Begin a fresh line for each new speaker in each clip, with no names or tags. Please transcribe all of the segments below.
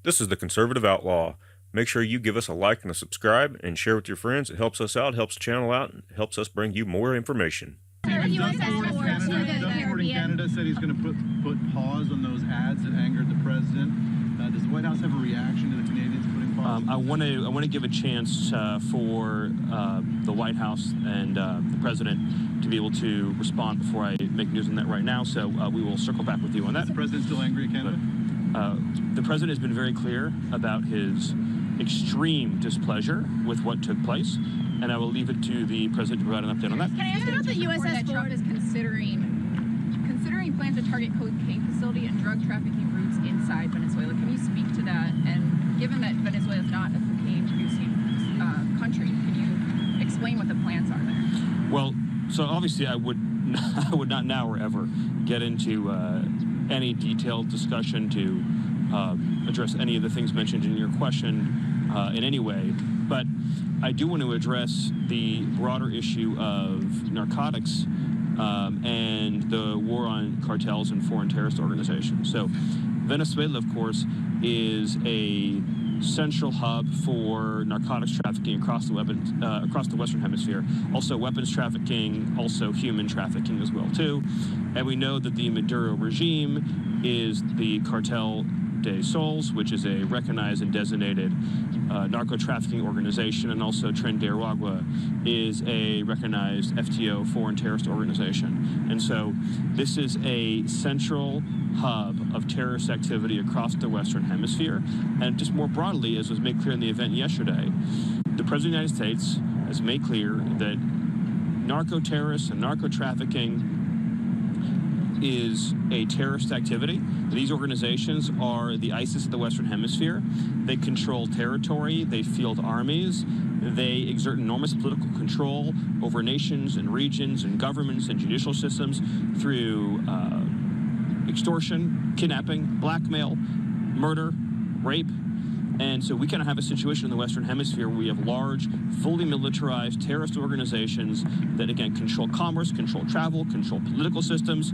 This is the Conservative Outlaw. Make sure you give us a like and a subscribe and share with your friends. It helps us out, helps the channel out, and helps us bring you more information.
Doug Ford in Canada said he's going to put pause on those ads that angered the president. Does the White House have a reaction to the Canadians putting pause?
I want to give a chance for the White House and the president to be able to respond before I make news on that right now. So we will circle back with you on that.
Is the president still angry at Canada?
The president has been very clear about his extreme displeasure with what took place, and I will leave it to the president to provide an update on that.
Can I ask about the USS Trump is considering plans to target cocaine facility and drug trafficking routes inside Venezuela? Can you speak to that? And given that Venezuela is not a cocaine-producing country, can you explain what the plans are there?
Well, so obviously I would not now or ever get into any detailed discussion to address any of the things mentioned in your question in any way. But I do want to address the broader issue of narcotics and the war on cartels and foreign terrorist organizations. So Venezuela, of course, is a central hub for narcotics trafficking across the Western Hemisphere. Also weapons trafficking, also human trafficking as well, too. And we know that the Maduro regime is the Cartel de Sols, which is a recognized and designated narco-trafficking organization, and also Tren de Aragua is a recognized FTO, foreign terrorist organization. And so this is a central hub of terrorist activity across the Western Hemisphere. And just more broadly, as was made clear in the event yesterday, the President of the United States has made clear that narco-terrorists and narco-trafficking is a terrorist activity. These organizations are the ISIS of the Western Hemisphere. They control territory, they field armies, they exert enormous political control over nations and regions and governments and judicial systems through extortion, kidnapping, blackmail, murder, rape. And so we kind of have a situation in the Western Hemisphere where we have large, fully militarized terrorist organizations that, again, control commerce, control travel, control political systems,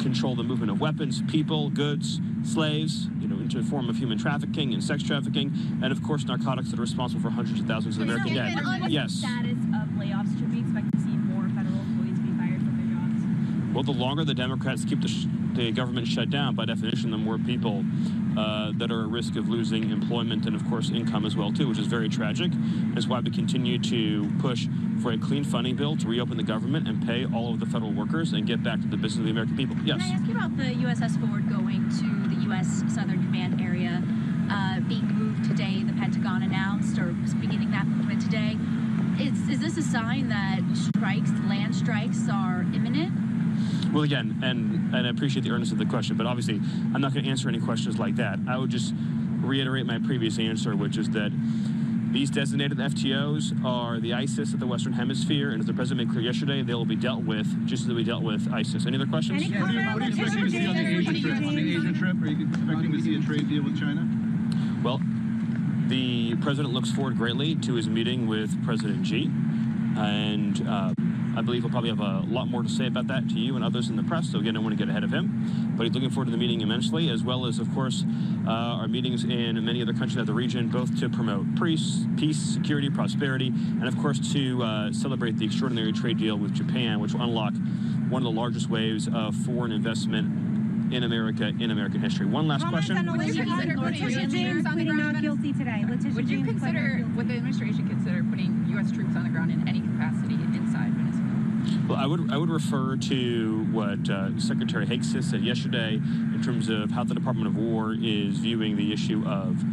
control the movement of weapons, people, goods, slaves, into a form of human trafficking and sex trafficking, and, of course, narcotics that are responsible for hundreds of thousands of American dead. Yes.
Status of layoffs, should we expect to see more federal employees being fired from their jobs?
Well, the longer the Democrats keep the government shut down, by definition, the more people that are at risk of losing employment and, of course, income as well, too, which is very tragic. That's why we continue to push for a clean funding bill to reopen the government and pay all of the federal workers and get back to the business of the American people. Yes.
Can I ask you about the USS Ford going to the U.S. Southern Command area being moved today? The Pentagon announced, or beginning that movement today. Is this a sign that land strikes are imminent?
Well, again, and I appreciate the earnestness of the question, but obviously I'm not going to answer any questions like that. I would just reiterate my previous answer, which is that these designated FTOs are the ISIS of the Western Hemisphere, and as the president made clear yesterday, they will be dealt with just as we dealt with ISIS. Any other questions?
What are you expecting to see on the Asian trip? On the Asian trip, are you expecting to see a trade deal with China?
Well, the president looks forward greatly to his meeting with President Xi, and I believe he'll probably have a lot more to say about that to you and others in the press. So again, I don't want to get ahead of him, but he's looking forward to the meeting immensely, as well as, of course, our meetings in many other countries of the region, both to promote peace, security, prosperity, and of course to celebrate the extraordinary trade deal with Japan, which will unlock one of the largest waves of foreign investment in America, in American history. One last question.
Would the administration consider putting U.S. troops on the ground in any capacity inside Venezuela?
Well, I would refer to what Secretary Higgs said yesterday in terms of how the Department of War is viewing the issue of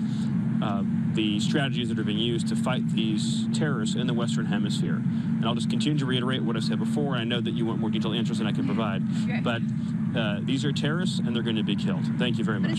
the strategies that are being used to fight these terrorists in the Western Hemisphere. And I'll just continue to reiterate what I said before. I know that you want more detailed answers than I can provide, but these are terrorists and they're going to be killed. Thank you very much.